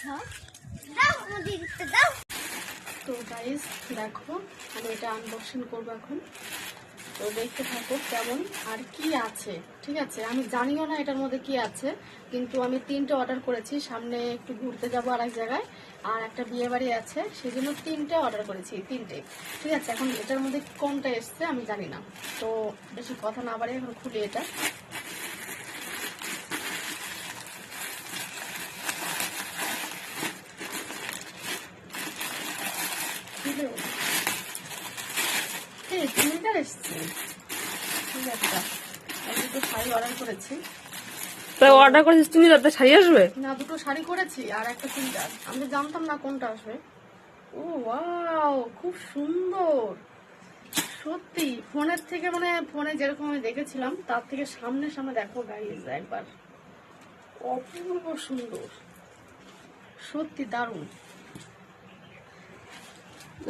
তো গাইস দেখো, আমি এটা আনবক্সিং করবো এখন। তো দেখতে থাকো কেমন আর কি আছে। ঠিক আছে, আমি জানিও না এটার মধ্যে কি আছে, কিন্তু আমি 3টে অর্ডার করেছি। সামনে একটু ঘুরতে যাবো আর এক জায়গায়, আর একটা বিয়ে বাড়ি আছে, সেই জন্য 3টে অর্ডার করেছি, 3টে। ঠিক আছে, এখন এটার মধ্যে কোনটা এসছে আমি জানি না। তো বেশি কথা না বাড়িয়ে এখন খুলি এটা। চুড়িদার এসছে, ঠিক আছে। আমি দুটো শাড়ি অর্ডার করেছি। অর্ডার করেছিস চুড়িদারটা শাড়ি আসবে না, দুটো শাড়ি করেছি আর একটা চুড়িদার। আমি জানতাম না কোনটা আসবে। ও ওয়াও, খুব সুন্দর সত্যি। ফোনের থেকে মানে ফোনে যেরকম আমি দেখেছিলাম তার থেকে সামনে সামনে দেখো গাইস, একবার অপূর্ব সুন্দর, সত্যি দারুণ।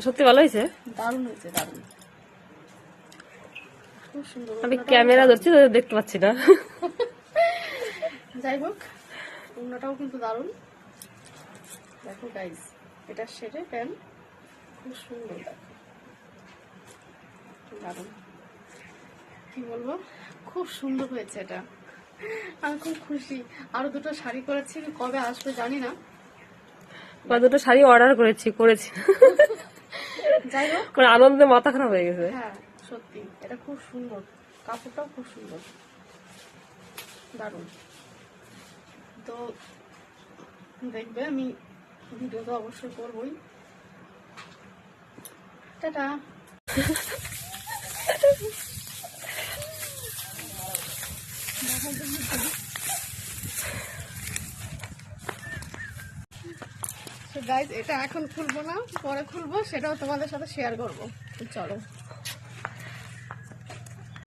সত্যি ভালো হয়েছে, দারুণ হয়েছে, দারুণ, খুব সুন্দর। আমি ক্যামেরা ধরছি তো দেখতে পাচ্ছি না। যাই হোক, ওড়নাটাও কিন্তু দারুণ। দেখো গাইস, এটা সেরে প্যান্ট খুব সুন্দর, দেখো দারুণ। কি বলবো, খুব সুন্দর হয়েছে এটা। আমি খুব খুশি। আরো দুটো শাড়ি করেছি, কবে আসবে জানি না। দুটো শাড়ি অর্ডার করেছি। যাই হোক, আনন্দে মাথা খারাপ হয়ে গেছে। হ্যাঁ সত্যি এটা খুব সুন্দর, কাপড়টাও খুব সুন্দর, দারুণ। তো দেখবে, আমি ভিডিও তো অবশ্যই করবই। টাটা। গাইজ, এটা এখন খুলবো না, পরে খুলবো, সেটাও তোমাদের সাথে শেয়ার করবো। চলো।